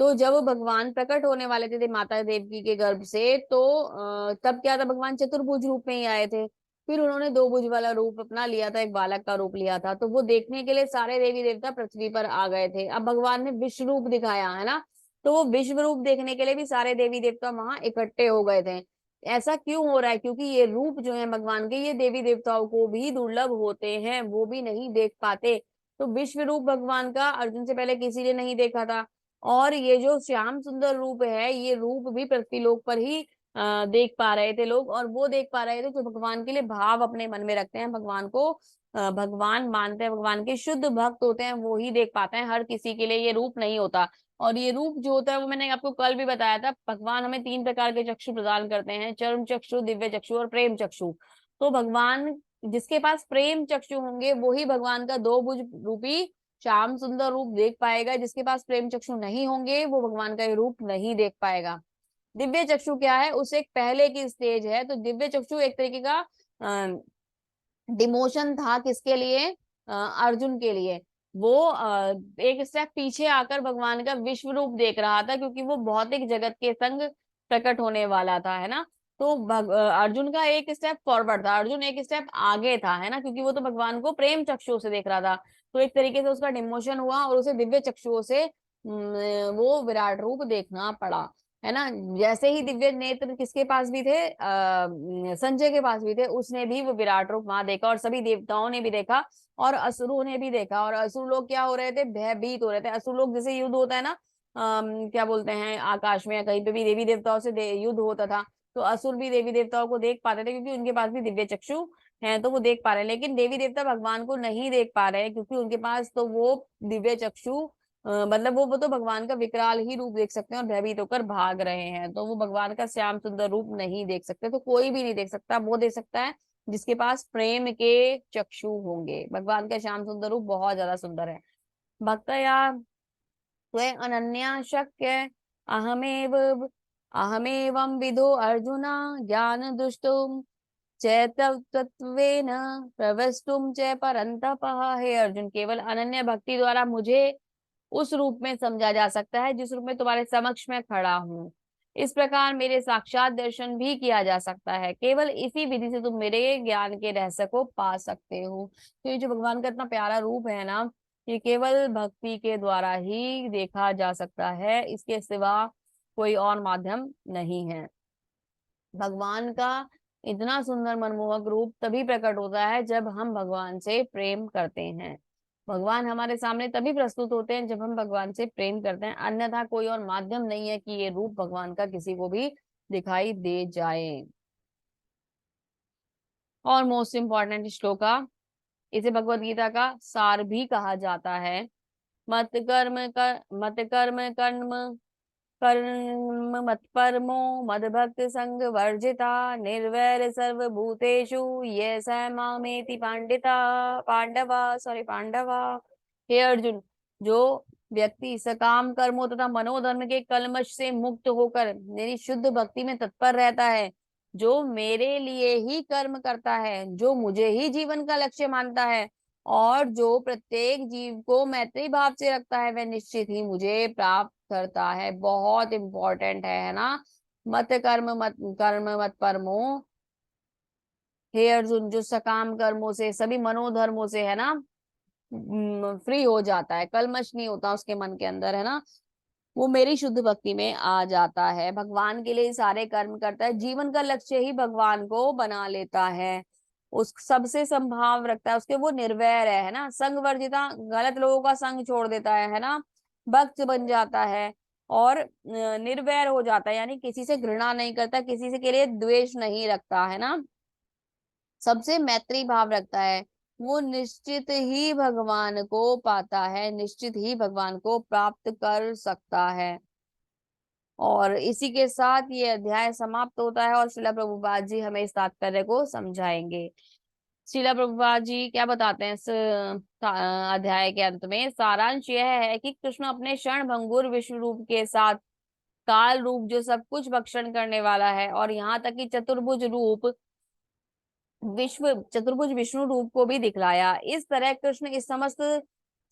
तो जब भगवान प्रकट होने वाले थे माता देवकी के गर्भ से, तो तब क्या था, भगवान चतुर्भुज रूप में ही आए थे। फिर उन्होंने दो भुज वाला रूप अपना लिया था, एक बालक का रूप लिया था। तो वो देखने के लिए सारे देवी देवता पृथ्वी पर आ गए थे। अब भगवान ने विश्व रूप दिखाया है ना, तो वो विश्व रूप देखने के लिए भी सारे देवी देवता वहां इकट्ठे हो गए थे। ऐसा क्यों हो रहा है? क्योंकि ये रूप जो है भगवान के, ये देवी देवताओं को भी दुर्लभ होते हैं, वो भी नहीं देख पाते। तो विश्व रूप भगवान का अर्जुन से पहले किसी ने नहीं देखा था। और ये जो श्याम सुंदर रूप है, ये रूप भी पृथ्वीलोक पर ही देख पा रहे थे लोग। और वो देख पा रहे थे जो भगवान के लिए भाव अपने मन में रखते हैं, भगवान को भगवान मानते हैं, भगवान के शुद्ध भक्त होते हैं, वो ही देख पाते हैं। हर किसी के लिए ये रूप नहीं होता। और ये रूप जो होता है वो मैंने आपको कल भी बताया था, भगवान हमें तीन प्रकार के चक्षु प्रदान करते हैं, चर्म चक्षु, दिव्य चक्षु और प्रेम चक्षु। तो भगवान, जिसके पास प्रेम चक्षु होंगे वो ही भगवान का दो भुज रूपी श्याम सुंदर रूप देख पाएगा। जिसके पास प्रेम चक्षु नहीं होंगे वो भगवान का ये रूप नहीं देख पाएगा। दिव्य चक्षु क्या है? उस एक पहले की स्टेज है। तो दिव्य चक्षु एक तरीके का डिमोशन था, किसके लिए? अर्जुन के लिए। वो एक स्टेप पीछे आकर भगवान का विश्व रूप देख रहा था, क्योंकि वो भौतिक जगत के संग प्रकट होने वाला था, है ना। तो अर्जुन का एक स्टेप फॉरवर्ड था, अर्जुन एक स्टेप आगे था, है ना, क्योंकि वो तो भगवान को प्रेम चक्षुओं से देख रहा था। तो एक तरीके से उसका डिमोशन हुआ और उसे दिव्य चक्षुओं से वो विराट रूप देखना पड़ा। है ना। जैसे ही दिव्य नेत्र किसके पास भी थे, संजय के पास भी थे, उसने भी वो विराट रूप वहां देखा, और सभी देवताओं ने भी देखा, और असुरों ने भी देखा। और असुर लोग क्या हो रहे थे, भयभीत हो रहे थे। असुर लोग, जैसे युद्ध होता है ना, क्या बोलते हैं, आकाश में या कहीं पे भी देवी देवताओं से युद्ध होता था, तो असुर भी देवी देवताओं को देख पाते थे, क्योंकि उनके पास भी दिव्य चक्षु हैं, तो वो देख पा रहे हैं। लेकिन देवी देवता भगवान को नहीं देख पा रहे हैं, क्योंकि उनके पास तो वो दिव्य चक्षु, मतलब वो तो भगवान का विकराल ही रूप देख सकते हैं, और भयभीत होकर भाग रहे हैं, तो वो भगवान का श्याम सुंदर रूप नहीं देख सकते। तो कोई भी नहीं देख सकता, वो देख सकता है जिसके पास प्रेम के चक्षु होंगे। भगवान का श्याम सुंदर रूप बहुत ज्यादा सुंदर है। भक्तया त्वं अनन्या शक्य अहमेव अहमेवं विदो अर्जुना ज्ञान दृष्टुम चैतत्वेन प्रवेष्टुम च परंतपः। हे अर्जुन, केवल अनन्य भक्ति द्वारा मुझे उस रूप में समझा जा सकता है जिस रूप में तुम्हारे समक्ष में खड़ा हूँ। इस प्रकार मेरे साक्षात दर्शन भी किया जा सकता है। केवल इसी विधि से तुम मेरे ज्ञान के रहस्य को पा सकते हो। तो ये जो भगवान का इतना प्यारा रूप है ना, ये केवल भक्ति के द्वारा ही देखा जा सकता है, इसके सिवा कोई और माध्यम नहीं है। भगवान का इतना सुंदर मनमोहक रूप तभी प्रकट होता है जब हम भगवान से प्रेम करते हैं। भगवान हमारे सामने तभी प्रस्तुत होते हैं जब हम भगवान से प्रेम करते हैं, अन्यथा कोई और माध्यम नहीं है कि ये रूप भगवान का किसी को भी दिखाई दे जाए। और मोस्ट इम्पॉर्टेंट श्लोका, इसे भगवत गीता का सार भी कहा जाता है। मत कर्म कर्म कर्म मत परमो मद भक्त संग वर्जिता निर्वैर सर्वभूतेषु ये स मामेति पांडिता पांडवा। हे अर्जुन, जो व्यक्ति सकाम कर्मों तथा मनोधर्म के कलमश से मुक्त होकर मेरी शुद्ध भक्ति में तत्पर रहता है, जो मेरे लिए ही कर्म करता है, जो मुझे ही जीवन का लक्ष्य मानता है, और जो प्रत्येक जीव को मैत्री भाव से रखता है, वह निश्चित ही मुझे प्राप्त करता है। बहुत इंपॉर्टेंट है ना। मत परमो, हे अर्जुन, जो सकाम कर्मों से, सभी मनोधर्मों से, है ना, फ्री हो जाता है, कलमश नहीं होता उसके मन के अंदर, है ना, वो मेरी शुद्ध भक्ति में आ जाता है, भगवान के लिए सारे कर्म करता है, जीवन का लक्ष्य ही भगवान को बना लेता है, उस सबसे संभाव रखता है, उसके वो निर्वैर है ना, संग वर्जिता, गलत लोगों का संग छोड़ देता है ना, भक्त बन जाता है, और निर्वैर हो जाता है, यानी किसी से घृणा नहीं करता, किसी से के लिए द्वेष नहीं रखता, है ना, सबसे मैत्री भाव रखता है, वो निश्चित ही भगवान को पाता है, निश्चित ही भगवान को प्राप्त कर सकता है। और इसी के साथ ये अध्याय समाप्त होता है, और श्रीला प्रभुपाद जी हमें इस तात्पर्य को समझाएंगे। श्रीला प्रभुपाद जी क्या बताते हैं इस अध्याय के अंत में? सारांश यह है कि कृष्ण अपने क्षण भंगुर विश्व रूप के साथ काल रूप, जो सब कुछ भक्षण करने वाला है, और यहाँ तक कि चतुर्भुज विष्णु रूप को भी दिखलाया। इस तरह कृष्ण इस समस्त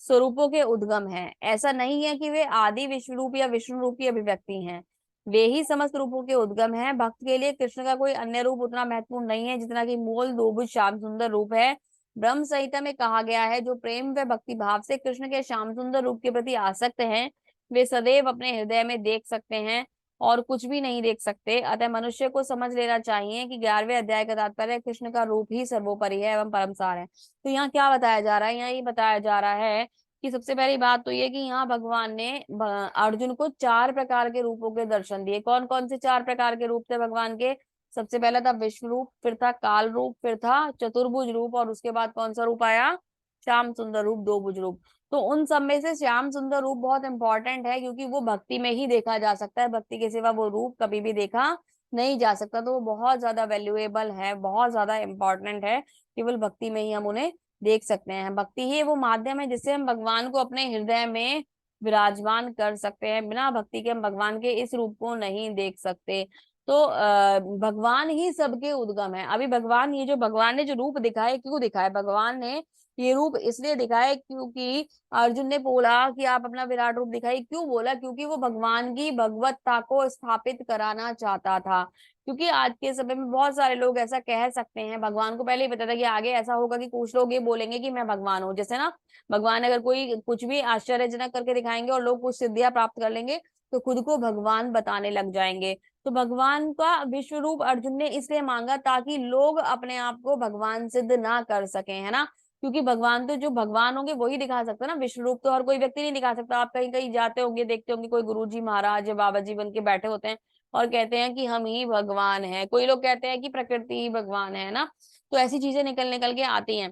स्वरूपों के उद्गम हैं। ऐसा नहीं है कि वे आदि विश्व रूप या विष्णु रूप की अभिव्यक्ति हैं, वे ही समस्त रूपों के उद्गम हैं। भक्त के लिए कृष्ण का कोई अन्य रूप उतना महत्वपूर्ण नहीं है जितना कि मूल द्विभुज श्याम सुंदर रूप है। ब्रह्म संहिता में कहा गया है, जो प्रेम व भक्ति भाव से कृष्ण के श्याम सुंदर रूप के प्रति आसक्त हैं, वे सदैव अपने हृदय में देख सकते हैं और कुछ भी नहीं देख सकते। अतः मनुष्य को समझ लेना चाहिए कि 11वें अध्याय का तात्पर्य कृष्ण का रूप ही सर्वोपरि है एवं परम सार है। तो यहाँ क्या बताया जा रहा है? यहाँ ये बताया जा रहा है कि सबसे पहली बात तो ये कि यहाँ भगवान ने अर्जुन को 4 प्रकार के रूपों के दर्शन दिए। कौन कौन से 4 प्रकार के रूप थे भगवान के? सबसे पहला था विश्व रूप, फिर था काल रूप, फिर था चतुर्भुज रूप, और उसके बाद कौन सा रूप आया? श्याम सुंदर रूप, 2 भुज रूप। तो उन सब में से श्याम सुंदर रूप बहुत इंपॉर्टेंट है, क्योंकि वो भक्ति में ही देखा जा सकता है, भक्ति के सिवा वो रूप कभी भी देखा नहीं जा सकता। तो वो बहुत ज्यादा वैल्यूएबल है, बहुत ज्यादा इंपॉर्टेंट है, केवल भक्ति में ही हम उन्हें देख सकते हैं। भक्ति ही वो माध्यम है जिससे हम भगवान को अपने हृदय में विराजमान कर सकते हैं। बिना भक्ति के हम भगवान के इस रूप को नहीं देख सकते। तो भगवान ही सबके उद्गम है। अभी भगवान, ये जो भगवान ने जो रूप दिखाए, क्यों दिखाए भगवान ने ये रूप? इसलिए दिखाए क्योंकि अर्जुन ने बोला कि आप अपना विराट रूप दिखाइए। क्यों बोला? क्योंकि वो भगवान की भगवत्ता को स्थापित कराना चाहता था। क्योंकि आज के समय में बहुत सारे लोग ऐसा कह सकते हैं, भगवान को पहले ही पता था कि आगे ऐसा होगा कि कुछ लोग ये बोलेंगे कि मैं भगवान हूँ। जैसे ना, भगवान अगर कोई कुछ भी आश्चर्यजनक करके दिखाएंगे और लोग कुछ सिद्धियां प्राप्त कर लेंगे, तो खुद को भगवान बताने लग जाएंगे। तो भगवान का विश्व रूप अर्जुन ने इसलिए मांगा ताकि लोग अपने आप को भगवान सिद्ध ना कर सकें, है ना। क्योंकि भगवान तो जो भगवान होंगे वही दिखा सकता है ना, विश्व रूप तो हर कोई व्यक्ति नहीं दिखा सकता। आप कहीं कहीं जाते होंगे, देखते होंगे कोई गुरुजी महाराज या बाबा जी बन के बैठे होते हैं और कहते हैं कि हम ही भगवान हैं। कोई लोग कहते हैं कि प्रकृति ही भगवान है ना। तो ऐसी चीजें निकल निकल के आती हैं।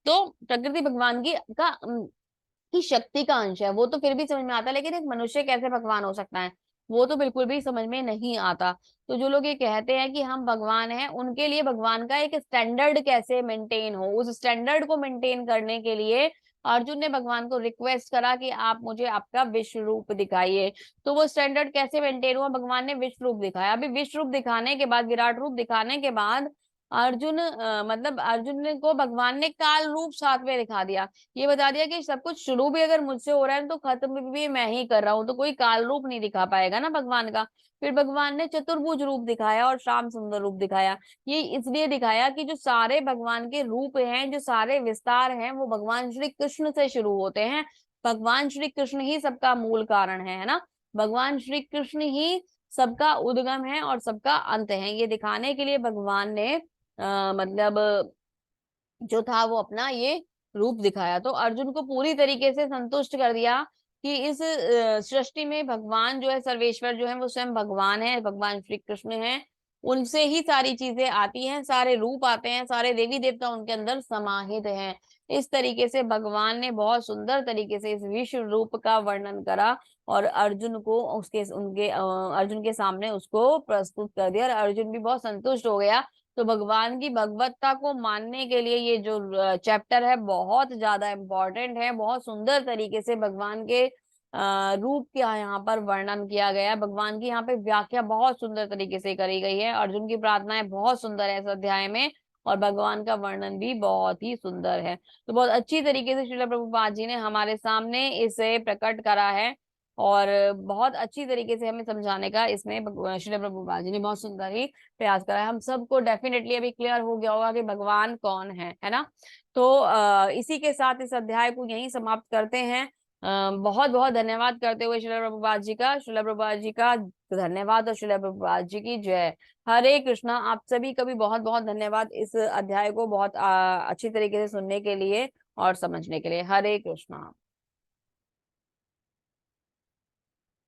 तो प्रकृति भगवान की शक्ति का अंश है, वो तो फिर भी समझ में आता है, लेकिन एक मनुष्य कैसे भगवान हो सकता है, वो तो बिल्कुल भी समझ में नहीं आता। तो जो लोग ये कहते हैं कि हम भगवान हैं, उनके लिए भगवान का एक स्टैंडर्ड कैसे मेंटेन हो, उस स्टैंडर्ड को मेंटेन करने के लिए अर्जुन ने भगवान को रिक्वेस्ट करा कि आप मुझे आपका विश्व रूप दिखाइए। तो वो स्टैंडर्ड कैसे मेंटेन हुआ, भगवान ने विश्व रूप दिखाया। अभी विश्व रूप दिखाने के बाद, विराट रूप दिखाने के बाद मतलब अर्जुन को भगवान ने काल रूप साथ में दिखा दिया। ये बता दिया कि सब कुछ शुरू भी अगर मुझसे हो रहा है तो खत्म भी मैं ही कर रहा हूँ, तो कोई काल रूप नहीं दिखा पाएगा ना भगवान का। फिर भगवान ने चतुर्भुज रूप दिखाया और श्याम सुंदर रूप दिखाया। ये इसलिए दिखाया कि जो सारे भगवान के रूप हैं, जो सारे विस्तार हैं, वो भगवान श्री कृष्ण से शुरू होते हैं। भगवान श्री कृष्ण ही सबका मूल कारण है ना। भगवान श्री कृष्ण ही सबका उद्गम है और सबका अंत है। ये दिखाने के लिए भगवान ने मतलब जो था वो अपना ये रूप दिखाया। तो अर्जुन को पूरी तरीके से संतुष्ट कर दिया कि इस सृष्टि में भगवान जो है, सर्वेश्वर जो है, वो स्वयं भगवान है, भगवान श्री कृष्ण है। उनसे ही सारी चीजें आती हैं, सारे रूप आते हैं, सारे देवी देवता उनके अंदर समाहित हैं। इस तरीके से भगवान ने बहुत सुंदर तरीके से इस विश्व रूप का वर्णन करा और अर्जुन को अर्जुन के सामने उसको प्रस्तुत कर दिया और अर्जुन भी बहुत संतुष्ट हो गया। तो भगवान की भगवत्ता को मानने के लिए ये जो चैप्टर है बहुत ज्यादा इम्पोर्टेंट है। बहुत सुंदर तरीके से भगवान के रूप का यहाँ पर वर्णन किया गया है। भगवान की यहाँ पे व्याख्या बहुत सुंदर तरीके से करी गई है। अर्जुन की प्रार्थनाएं बहुत सुंदर है इस अध्याय में और भगवान का वर्णन भी बहुत ही सुंदर है। तो बहुत अच्छी तरीके से श्रील प्रभुपाद जी ने हमारे सामने इसे प्रकट करा है और बहुत अच्छी तरीके से हमें समझाने का इसमें श्रील प्रभुपाद जी ने बहुत सुंदर ही प्रयास करा है। हम सबको डेफिनेटली अभी क्लियर हो गया होगा कि भगवान कौन है ना। तो इसी के साथ इस अध्याय को यहीं समाप्त करते हैं। बहुत बहुत धन्यवाद करते हुए श्रील प्रभुपाद जी का, श्रील प्रभुपाद जी का धन्यवाद और श्रील प्रभुपाद जी की जय। हरे कृष्णा। आप सभी का भी बहुत बहुत धन्यवाद इस अध्याय को बहुत अच्छी तरीके से सुनने के लिए और समझने के लिए। हरे कृष्णा।